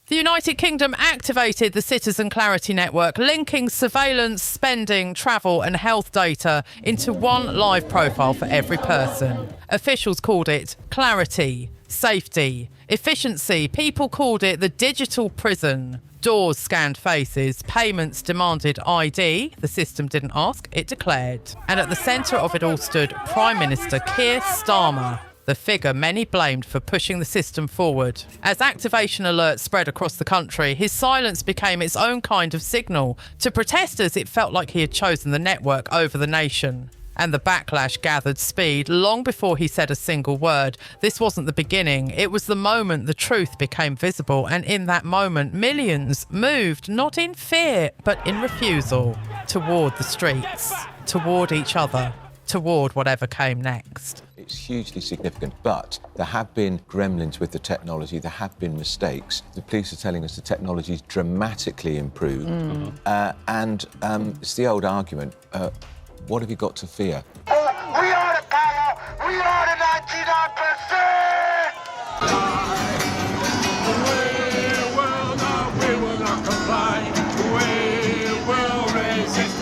The United Kingdom activated the Citizen Clarity Network, linking surveillance, spending, travel and health data into one live profile for every person. Officials called it clarity, safety, efficiency. People called it the digital prison. Doors scanned faces, payments demanded ID. The system didn't ask, it declared. And at the centre of it all stood Prime Minister Keir Starmer, the figure many blamed for pushing the system forward. As activation alerts spread across the country, his silence became its own kind of signal. To protesters, it felt like he had chosen the network over the nation. And the backlash gathered speed long before he said a single word. This wasn't the beginning. It was the moment the truth became visible. And in that moment, millions moved, not in fear, but in refusal, toward the streets, toward each other, toward whatever came next. It's hugely significant, but there have been gremlins with the technology, there have been mistakes. The police are telling us the technology's dramatically improved. It's the old argument, what have you got to fear? We are the power, we are the 99%! We will not comply, we will resist.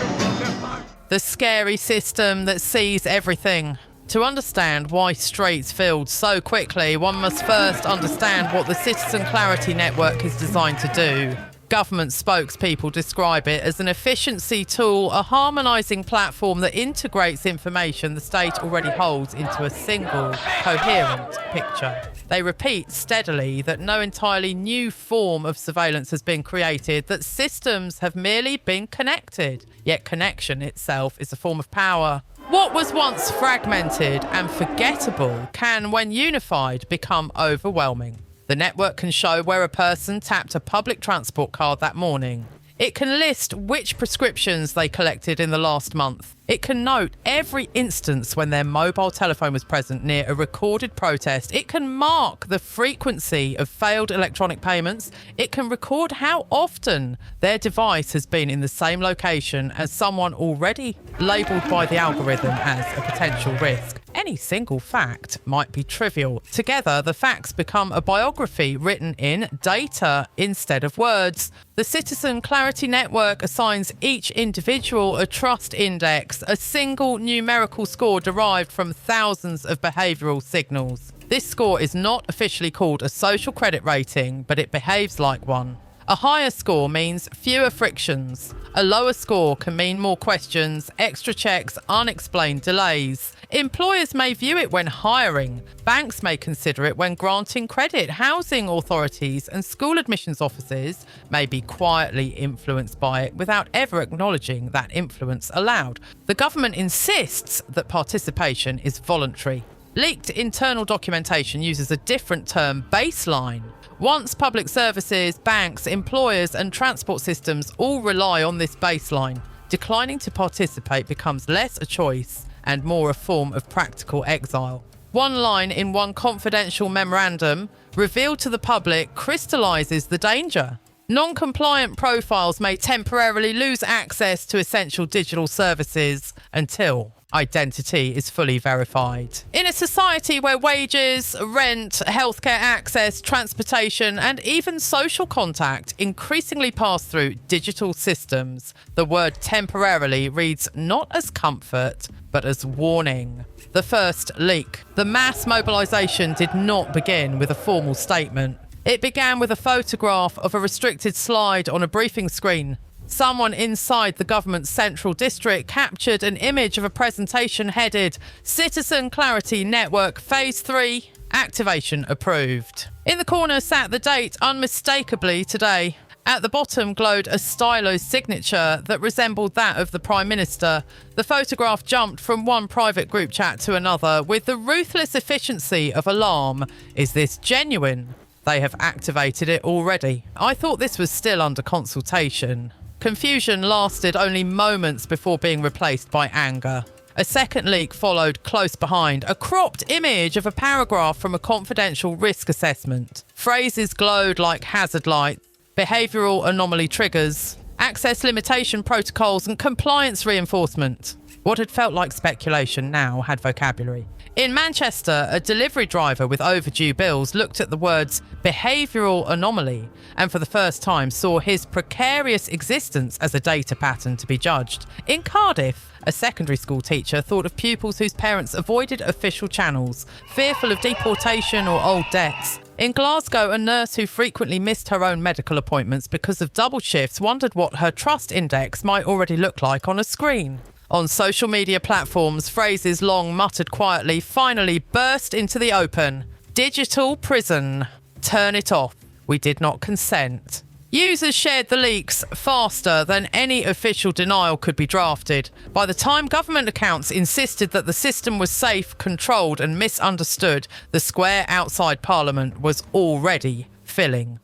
The scary system that sees everything. To understand why streets filled so quickly, one must first understand what the Citizen Clarity Network is designed to do. Government spokespeople describe it as an efficiency tool, a harmonising platform that integrates information the state already holds into a single, coherent picture. They repeat steadily that no entirely new form of surveillance has been created, that systems have merely been connected. Yet connection itself is a form of power. What was once fragmented and forgettable can, when unified, become overwhelming. The network can show where a person tapped a public transport card that morning. It can list which prescriptions they collected in the last month. It can note every instance when their mobile telephone was present near a recorded protest. It can mark the frequency of failed electronic payments. It can record how often their device has been in the same location as someone already labelled by the algorithm as a potential risk. Any single fact might be trivial. Together, the facts become a biography written in data instead of words. The Citizen Clarity Network assigns each individual a trust index, a single numerical score derived from thousands of behavioural signals. This score is not officially called a social credit rating, but it behaves like one. A higher score means fewer frictions. A lower score can mean more questions, extra checks, unexplained delays. Employers may view it when hiring. Banks may consider it when granting credit. Housing authorities and school admissions offices may be quietly influenced by it without ever acknowledging that influence allowed. The government insists that participation is voluntary. Leaked internal documentation uses a different term, baseline. Once public services, banks, employers and transport systems all rely on this baseline, declining to participate becomes less a choice and more a form of practical exile. One line in one confidential memorandum revealed to the public crystallises the danger. Non-compliant profiles may temporarily lose access to essential digital services until identity is fully verified. In a society where wages, rent, healthcare access, transportation and even social contact increasingly pass through digital systems, the word temporarily reads not as comfort but as warning. The first leak. The mass mobilisation did not begin with a formal statement. It began with a photograph of a restricted slide on a briefing screen. Someone inside the government's central district captured an image of a presentation headed Citizen Clarity Network Phase 3 Activation Approved. In the corner sat the date unmistakably today. At the bottom glowed a stylo signature that resembled that of the Prime Minister. The photograph jumped from one private group chat to another with the ruthless efficiency of alarm. Is this genuine? They have activated it already. I thought this was still under consultation. Confusion lasted only moments before being replaced by anger. A second leak followed close behind, a cropped image of a paragraph from a confidential risk assessment. Phrases glowed like hazard lights, behavioural anomaly triggers, access limitation protocols and compliance reinforcement. What had felt like speculation now had vocabulary. In Manchester, a delivery driver with overdue bills looked at the words behavioural anomaly and for the first time saw his precarious existence as a data pattern to be judged. In Cardiff, a secondary school teacher thought of pupils whose parents avoided official channels, fearful of deportation or old debts. In Glasgow, a nurse who frequently missed her own medical appointments because of double shifts wondered what her trust index might already look like on a screen. On social media platforms, phrases long muttered quietly finally burst into the open. Digital prison. Turn it off. We did not consent. Users shared the leaks faster than any official denial could be drafted. By the time government accounts insisted that the system was safe, controlled and misunderstood, the square outside Parliament was already filling.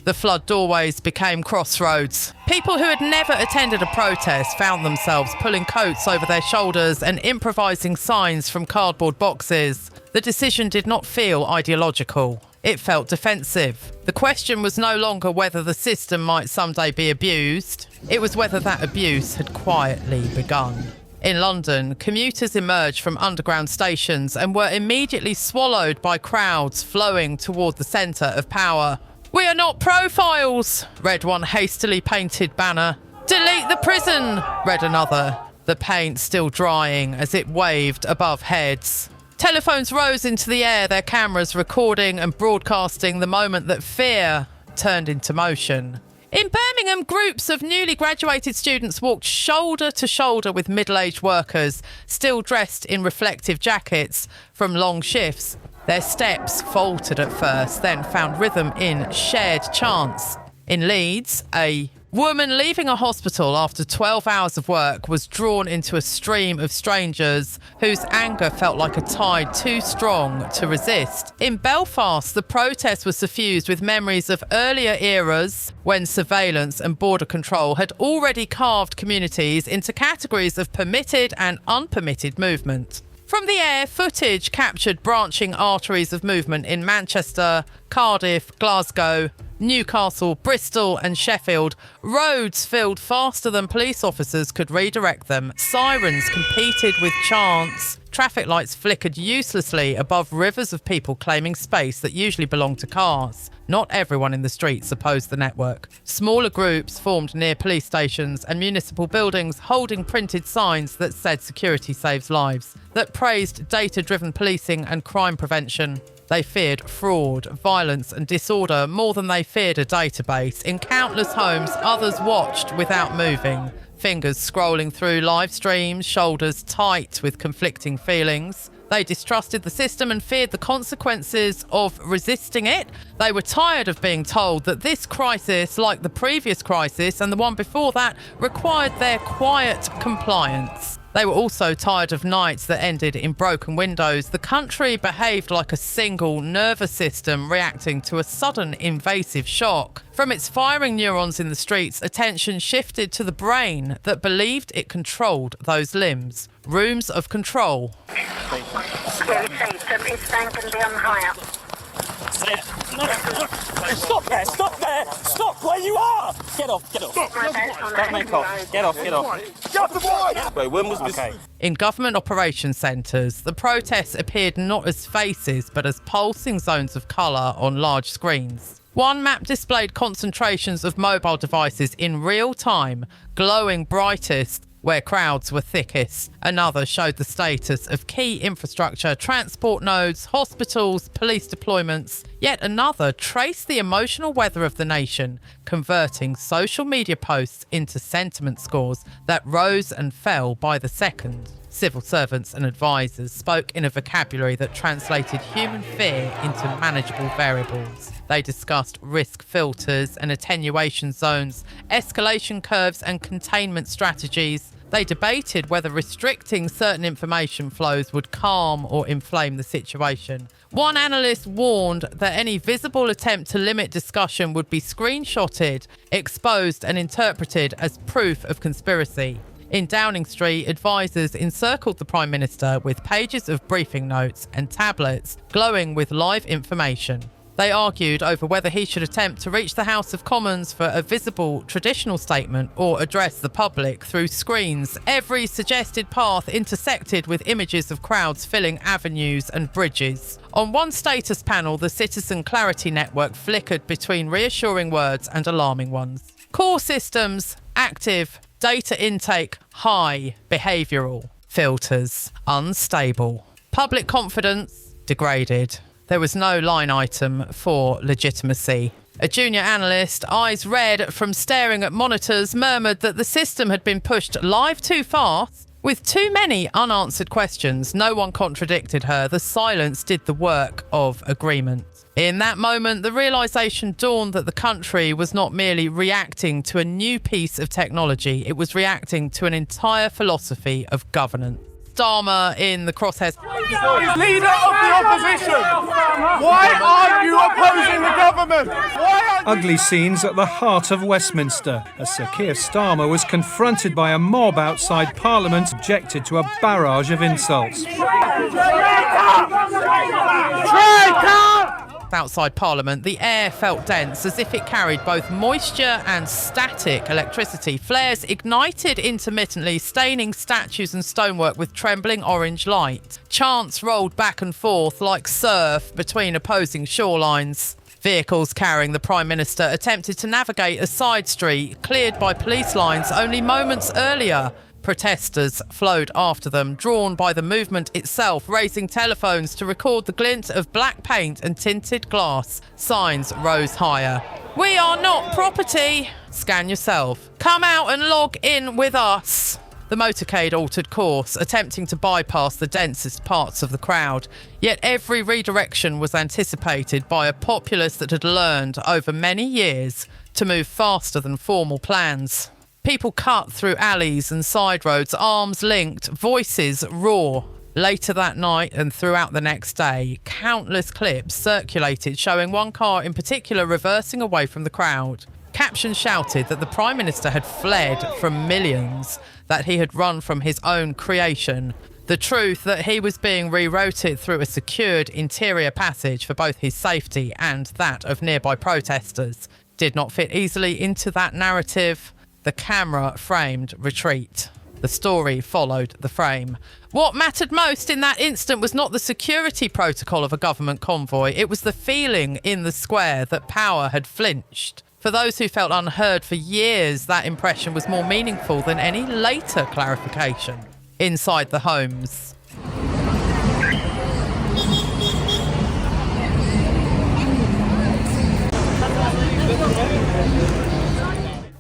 The flood doorways became crossroads. People who had never attended a protest found themselves pulling coats over their shoulders and improvising signs from cardboard boxes. The decision did not feel ideological. It felt defensive. The question was no longer whether the system might someday be abused. It was whether that abuse had quietly begun. In London, commuters emerged from underground stations and were immediately swallowed by crowds flowing toward the centre of power. "We are not profiles," read one hastily painted banner. "Delete the prison," read another, the paint still drying as it waved above heads. Telephones rose into the air, their cameras recording and broadcasting the moment that fear turned into motion. In Birmingham, groups of newly graduated students walked shoulder to shoulder with middle-aged workers, still dressed in reflective jackets from long shifts. Their steps faltered at first, then found rhythm in shared chants. In Leeds, a woman leaving a hospital after 12 hours of work was drawn into a stream of strangers whose anger felt like a tide too strong to resist. In Belfast, the protest was suffused with memories of earlier eras when surveillance and border control had already carved communities into categories of permitted and unpermitted movement. From the air, footage captured branching arteries of movement in Manchester, Cardiff, Glasgow, Newcastle, Bristol and Sheffield. Roads filled faster than police officers could redirect them. Sirens competed with chants. Traffic lights flickered uselessly above rivers of people claiming space that usually belonged to cars. Not everyone in the streets opposed the network. Smaller groups formed near police stations and municipal buildings, holding printed signs that said security saves lives, that praised data-driven policing and crime prevention. They feared fraud, violence and disorder more than they feared a database. In countless homes, others watched without moving, fingers scrolling through live streams, shoulders tight with conflicting feelings. They distrusted the system and feared the consequences of resisting it. They were tired of being told that this crisis, like the previous crisis and the one before that, required their quiet compliance. They were also tired of nights that ended in broken windows. The country behaved like a single nervous system reacting to a sudden invasive shock. From its firing neurons in the streets, attention shifted to the brain that believed it controlled those limbs. Rooms of control. Stop there! Stop there! Stop where you are! Get off! Get off! Don't make off! Get off! Get off! Get off the boy! Wait, when was this? Okay. In government operation centres, the protests appeared not as faces but as pulsing zones of colour on large screens. One map displayed concentrations of mobile devices in real time, glowing brightest where crowds were thickest. Another showed the status of key infrastructure, transport nodes, hospitals, police deployments. Yet another traced the emotional weather of the nation, converting social media posts into sentiment scores that rose and fell by the second. Civil servants and advisors spoke in a vocabulary that translated human fear into manageable variables. They discussed risk filters and attenuation zones, escalation curves and containment strategies. They debated whether restricting certain information flows would calm or inflame the situation, One analyst warned that any visible attempt to limit discussion would be screenshotted, exposed and interpreted as proof of conspiracy. In Downing Street, advisors encircled the Prime Minister with pages of briefing notes and tablets glowing with live information. They argued over whether he should attempt to reach the House of Commons for a visible traditional statement or address the public through screens. Every suggested path intersected with images of crowds filling avenues and bridges. On one status panel, the Citizen Clarity Network flickered between reassuring words and alarming ones. Core systems, active. Data intake, high. Behavioural. Filters, unstable. Public confidence, degraded. There was no line item for legitimacy. A junior analyst, eyes red from staring at monitors, murmured that the system had been pushed live too fast. With too many unanswered questions, no one contradicted her. The silence did the work of agreement. In that moment, the realisation dawned that the country was not merely reacting to a new piece of technology, it was reacting to an entire philosophy of governance. Starmer in the crosshairs. Leader of the opposition, why aren't you opposing the government? Ugly scenes at the heart of Westminster as Sir Keir Starmer was confronted by a mob outside Parliament, subjected to a barrage of insults. Outside Parliament, the air felt dense as if it carried both moisture and static electricity. Flares ignited intermittently, staining statues and stonework with trembling orange light. Chants rolled back and forth like surf between opposing shorelines. Vehicles carrying the Prime Minister attempted to navigate a side street cleared by police lines only moments earlier. Protesters flowed after them, drawn by the movement itself, raising telephones to record the glint of black paint and tinted glass. Signs rose higher. "We are not property. Scan yourself. Come out and log in with us." The motorcade altered course, attempting to bypass the densest parts of the crowd. Yet every redirection was anticipated by a populace that had learned over many years to move faster than formal plans. People cut through alleys and side roads, arms linked, voices raw. Later that night and throughout the next day, countless clips circulated showing one car in particular reversing away from the crowd. Captions shouted that the Prime Minister had fled from millions, that he had run from his own creation. The truth that he was being rerouted through a secured interior passage for both his safety and that of nearby protesters did not fit easily into that narrative. The camera framed retreat. The story followed the frame. What mattered most in that instant was not the security protocol of a government convoy. It was the feeling in the square that power had flinched. For those who felt unheard for years, that impression was more meaningful than any later clarification. Inside the homes.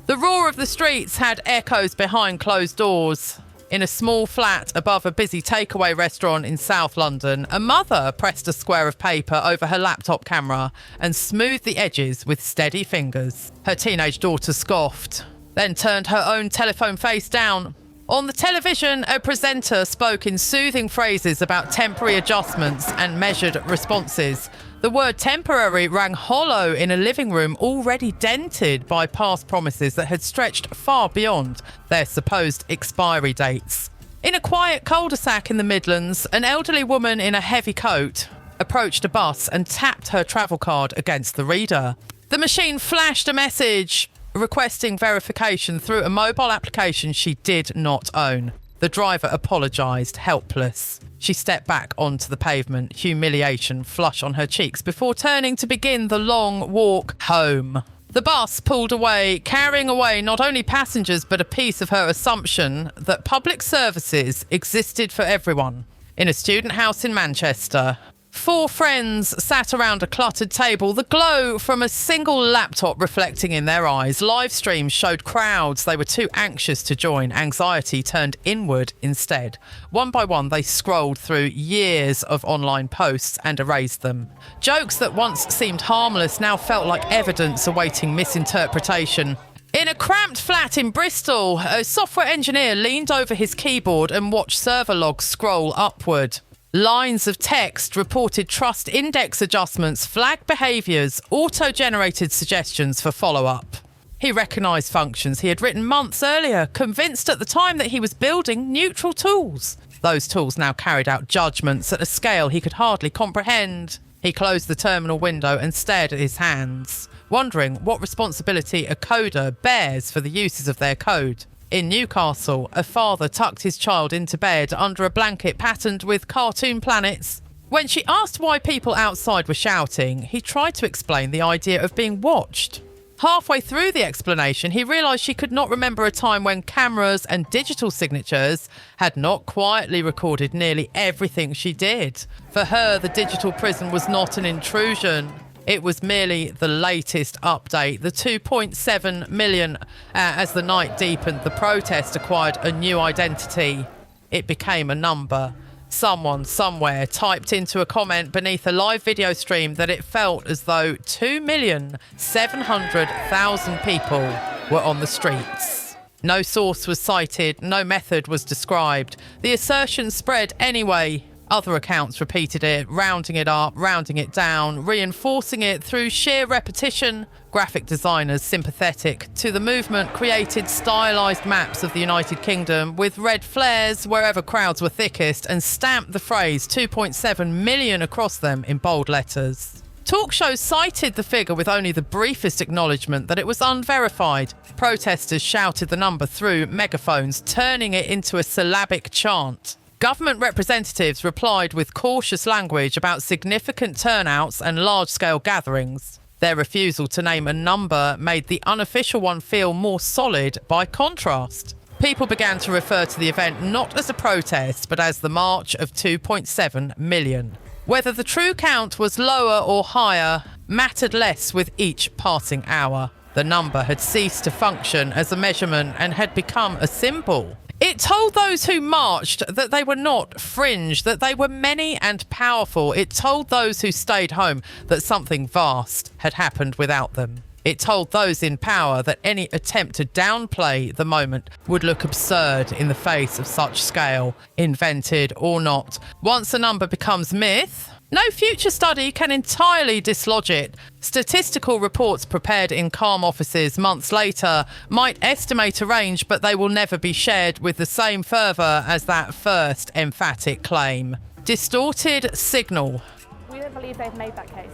The roar of the streets had echoes behind closed doors. In a small flat above a busy takeaway restaurant in South London, a mother pressed a square of paper over her laptop camera and smoothed the edges with steady fingers. Her teenage daughter scoffed, then turned her own telephone face down. On the television, a presenter spoke in soothing phrases about temporary adjustments and measured responses. The word temporary rang hollow in a living room already dented by past promises that had stretched far beyond their supposed expiry dates. In a quiet cul-de-sac in the Midlands, an elderly woman in a heavy coat approached a bus and tapped her travel card against the reader. The machine flashed a message requesting verification through a mobile application she did not own. The driver apologised, helpless. She stepped back onto the pavement, humiliation flush on her cheeks, before turning to begin the long walk home. The bus pulled away, carrying away not only passengers but a piece of her assumption that public services existed for everyone. In a student house in Manchester, 4 friends sat around a cluttered table, the glow from a single laptop reflecting in their eyes. Live streams showed crowds they were too anxious to join. Anxiety turned inward instead. One by one, they scrolled through years of online posts and erased them. Jokes that once seemed harmless now felt like evidence awaiting misinterpretation. In a cramped flat in Bristol, a software engineer leaned over his keyboard and watched server logs scroll upward. Lines of text reported trust index adjustments, flagged behaviours, auto-generated suggestions for follow-up. He recognised functions he had written months earlier, convinced at the time that he was building neutral tools. Those tools now carried out judgments at a scale he could hardly comprehend. He closed the terminal window and stared at his hands, wondering what responsibility a coder bears for the uses of their code. In Newcastle, a father tucked his child into bed under a blanket patterned with cartoon planets. When she asked why people outside were shouting, he tried to explain the idea of being watched. Halfway through the explanation, he realised she could not remember a time when cameras and digital signatures had not quietly recorded nearly everything she did. For her, the digital prison was not an intrusion. It was merely the latest update, the 2.7 million. As the night deepened, the protest acquired a new identity. It became a number. Someone somewhere typed into a comment beneath a live video stream that it felt as though 2,700,000 people were on the streets. No source was cited, no method was described. The assertion spread anyway. Other accounts repeated it, rounding it up, rounding it down, reinforcing it through sheer repetition. Graphic designers sympathetic to the movement created stylised maps of the United Kingdom with red flares wherever crowds were thickest and stamped the phrase 2.7 million across them in bold letters. Talk shows cited the figure with only the briefest acknowledgement that it was unverified. Protesters shouted the number through megaphones, turning it into a syllabic chant. Government representatives replied with cautious language about significant turnouts and large-scale gatherings. Their refusal to name a number made the unofficial one feel more solid by contrast. People began to refer to the event not as a protest, but as the March of 2.7 million. Whether the true count was lower or higher mattered less with each passing hour. The number had ceased to function as a measurement and had become a symbol. It told those who marched that they were not fringe, that they were many and powerful. It told those who stayed home that something vast had happened without them. It told those in power that any attempt to downplay the moment would look absurd in the face of such scale, invented or not. Once a number becomes myth, no future study can entirely dislodge it. Statistical reports prepared in calm offices months later might estimate a range, but they will never be shared with the same fervour as that first emphatic claim. Distorted signal. We don't believe they've made that case.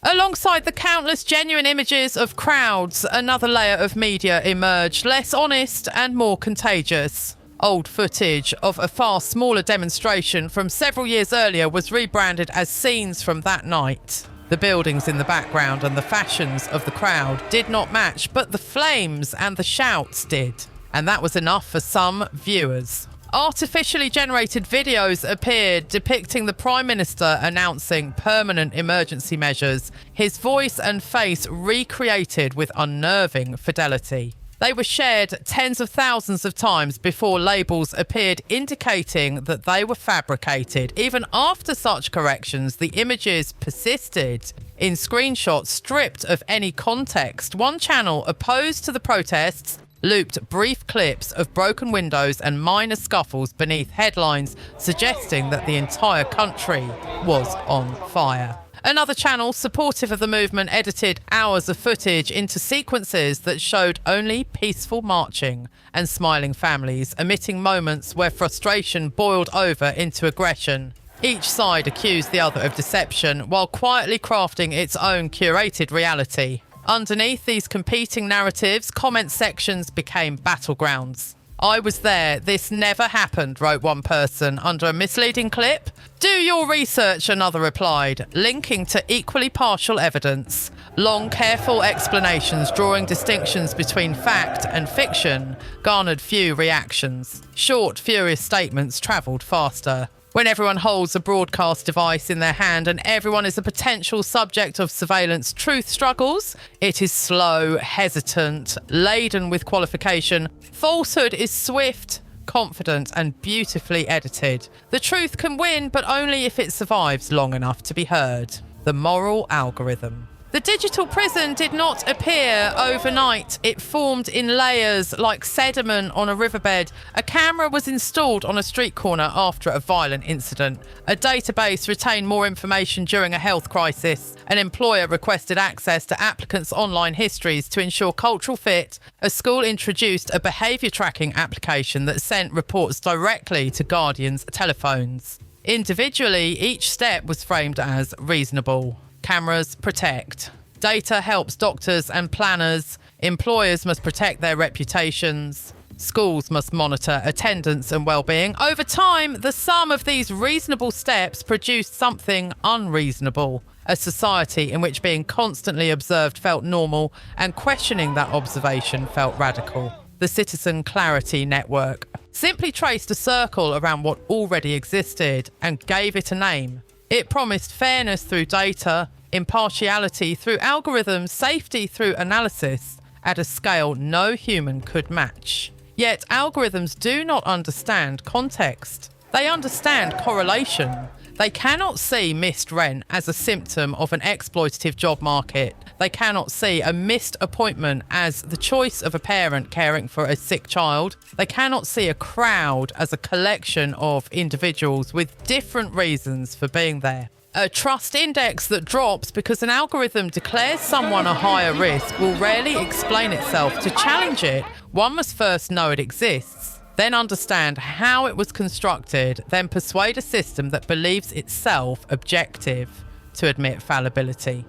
Alongside the countless genuine images of crowds, another layer of media emerged, less honest and more contagious. Old footage of a far smaller demonstration from several years earlier was rebranded as scenes from that night. The buildings in the background and the fashions of the crowd did not match, but the flames and the shouts did. And that was enough for some viewers. Artificially generated videos appeared depicting the Prime Minister announcing permanent emergency measures, his voice and face recreated with unnerving fidelity. They were shared tens of thousands of times before labels appeared indicating that they were fabricated. Even after such corrections, the images persisted. In screenshots stripped of any context, one channel opposed to the protests looped brief clips of broken windows and minor scuffles beneath headlines suggesting that the entire country was on fire. Another channel, supportive of the movement, edited hours of footage into sequences that showed only peaceful marching and smiling families, omitting moments where frustration boiled over into aggression. Each side accused the other of deception while quietly crafting its own curated reality. Underneath these competing narratives, comment sections became battlegrounds. I was there, this never happened, wrote one person under a misleading clip. Do your research, another replied, linking to equally partial evidence. Long, careful explanations drawing distinctions between fact and fiction garnered few reactions. Short, furious statements travelled faster. When everyone holds a broadcast device in their hand and everyone is a potential subject of surveillance truth struggles, it is slow, hesitant, laden with qualification. Falsehood is swift, confident and beautifully edited. The truth can win, but only if it survives long enough to be heard. The moral algorithm. The digital prison did not appear overnight. It formed in layers like sediment on a riverbed. A camera was installed on a street corner after a violent incident. A database retained more information during a health crisis. An employer requested access to applicants' online histories to ensure cultural fit. A school introduced a behaviour tracking application that sent reports directly to guardians' telephones. Individually, each step was framed as reasonable. Cameras protect. Data helps doctors and planners. Employers must protect their reputations. Schools must monitor attendance and well-being. Over time, the sum of these reasonable steps produced something unreasonable. A society in which being constantly observed felt normal and questioning that observation felt radical. The Citizen Clarity Network simply traced a circle around what already existed and gave it a name. It promised fairness through data, impartiality through algorithms, safety through analysis at a scale no human could match. Yet algorithms do not understand context. They understand correlation. They cannot see missed rent as a symptom of an exploitative job market. They cannot see a missed appointment as the choice of a parent caring for a sick child. They cannot see a crowd as a collection of individuals with different reasons for being there. A trust index that drops because an algorithm declares someone a higher risk will rarely explain itself. To challenge it, one must first know it exists, then understand how it was constructed, then persuade a system that believes itself objective to admit fallibility.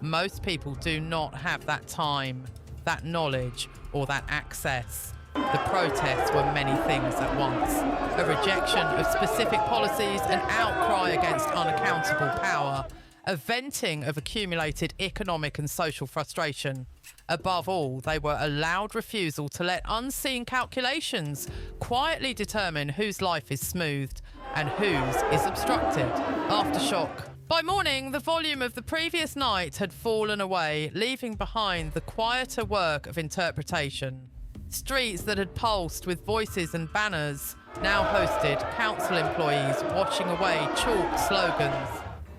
Most people do not have that time, that knowledge, or that access. The protests were many things at once. A rejection of specific policies, an outcry against unaccountable power, a venting of accumulated economic and social frustration. Above all, they were a loud refusal to let unseen calculations quietly determine whose life is smoothed and whose is obstructed. Aftershock. By morning, the volume of the previous night had fallen away, leaving behind the quieter work of interpretation. Streets that had pulsed with voices and banners now hosted council employees washing away chalk slogans.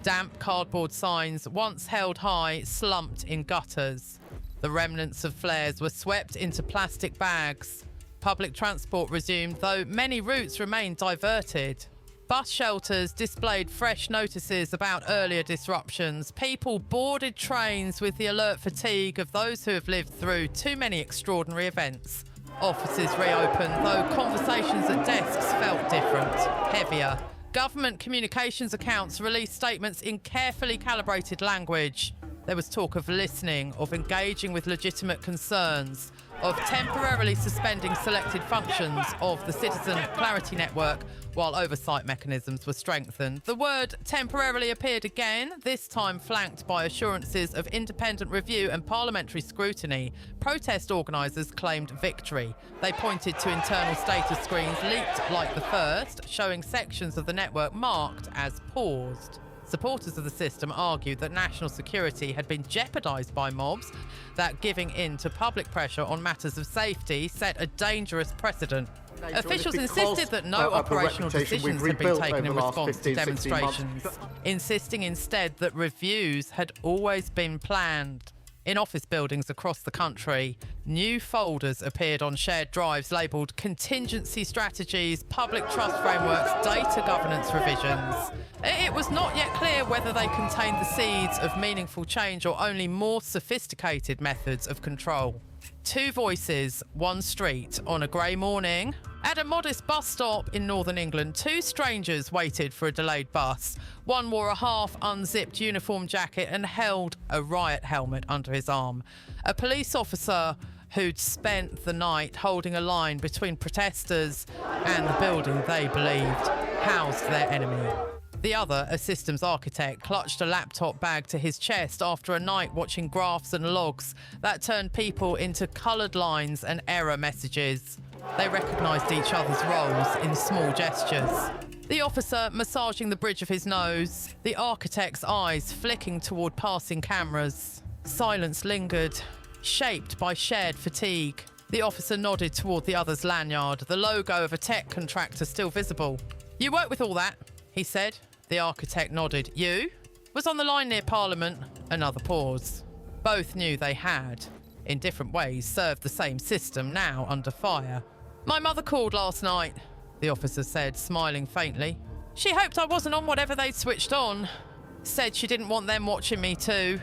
Damp cardboard signs, once held high, slumped in gutters. The remnants of flares were swept into plastic bags. Public transport resumed, though many routes remained diverted. Bus shelters displayed fresh notices about earlier disruptions. People boarded trains with the alert fatigue of those who have lived through too many extraordinary events. Offices reopened, though conversations at desks felt different, heavier. Government communications accounts released statements in carefully calibrated language. There was talk of listening, of engaging with legitimate concerns, of temporarily suspending selected functions of the Citizen Clarity Network while oversight mechanisms were strengthened. The word temporarily appeared again, this time flanked by assurances of independent review and parliamentary scrutiny. Protest organisers claimed victory. They pointed to internal status screens leaked like the first, showing sections of the network marked as paused. Supporters of the system argued that national security had been jeopardised by mobs, that giving in to public pressure on matters of safety set a dangerous precedent. Officials insisted that no operational decisions had been taken in response to demonstrations, insisting instead that reviews had always been planned. In office buildings across the country, new folders appeared on shared drives labelled contingency strategies, public trust frameworks, data governance revisions. It was not yet clear whether they contained the seeds of meaningful change or only more sophisticated methods of control. Two voices, one street, on a grey morning. At a modest bus stop in northern England, two strangers waited for a delayed bus. One wore a half-unzipped uniform jacket and held a riot helmet under his arm. A police officer who'd spent the night holding a line between protesters and the building they believed housed their enemy. The other, a systems architect, clutched a laptop bag to his chest after a night watching graphs and logs that turned people into coloured lines and error messages. They recognised each other's roles in small gestures. The officer massaging the bridge of his nose, the architect's eyes flicking toward passing cameras. Silence lingered, shaped by shared fatigue. The officer nodded toward the other's lanyard, the logo of a tech contractor still visible. "You work with all that?" he said. The architect nodded. "You?" "Was on the line near Parliament." Another pause. Both knew they had, in different ways, served the same system, now under fire. "My mother called last night," the officer said, smiling faintly. "She hoped I wasn't on whatever they'd switched on. Said she didn't want them watching me too."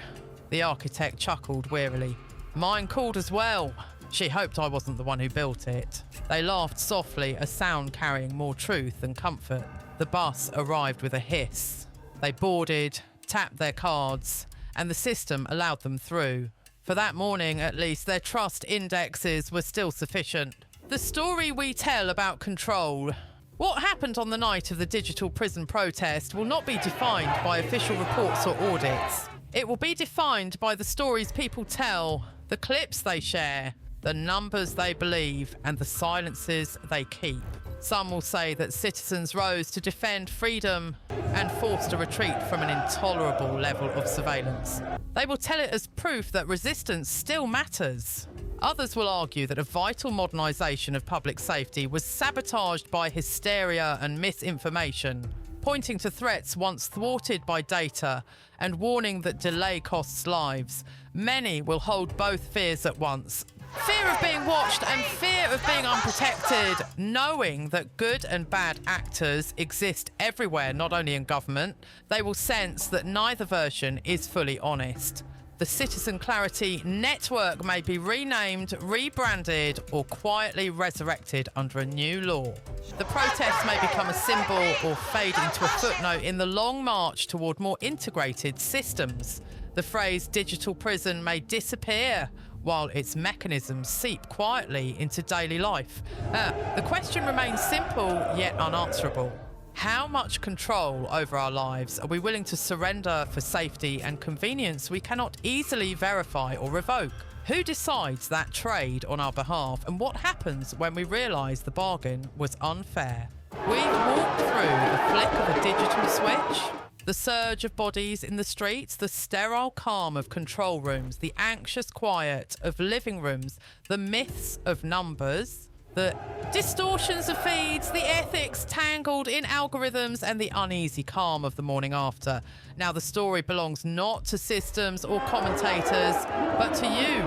The architect chuckled wearily. "Mine called as well. She hoped I wasn't the one who built it." They laughed softly, a sound carrying more truth than comfort. The bus arrived with a hiss. They boarded, tapped their cards, and the system allowed them through. For that morning, at least, their trust indexes were still sufficient. The story we tell about control. What happened on the night of the digital prison protest will not be defined by official reports or audits. It will be defined by the stories people tell, the clips they share, the numbers they believe, and the silences they keep. Some will say that citizens rose to defend freedom and forced a retreat from an intolerable level of surveillance. They will tell it as proof that resistance still matters. Others will argue that a vital modernisation of public safety was sabotaged by hysteria and misinformation, pointing to threats once thwarted by data and warning that delay costs lives. Many will hold both fears at once. Fear of being watched and fear of being unprotected, knowing that good and bad actors exist everywhere, not only in government. They will sense that neither version is fully honest. The Citizen Clarity Network may be renamed, rebranded, or quietly resurrected under a new law. The protests may become a symbol or fade into a footnote in the long march toward more integrated systems. The phrase digital prison may disappear while its mechanisms seep quietly into daily life. The question remains simple yet unanswerable. How much control over our lives are we willing to surrender for safety and convenience we cannot easily verify or revoke? Who decides that trade on our behalf, and what happens when we realise the bargain was unfair? We've walked through the flick of a digital switch, the surge of bodies in the streets, the sterile calm of control rooms, the anxious quiet of living rooms, the myths of numbers, the distortions of feeds, the ethics tangled in algorithms, and the uneasy calm of the morning after. Now the story belongs not to systems or commentators, but to you.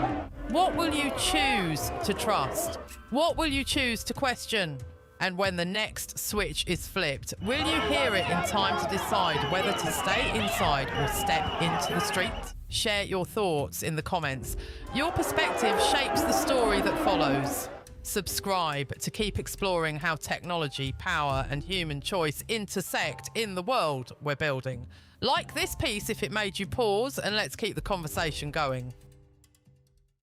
What will you choose to trust? What will you choose to question? And when the next switch is flipped, will you hear it in time to decide whether to stay inside or step into the street? Share your thoughts in the comments. Your perspective shapes the story that follows. Subscribe to keep exploring how technology, power, and human choice intersect in the world we're building. Like this piece if it made you pause, and let's keep the conversation going.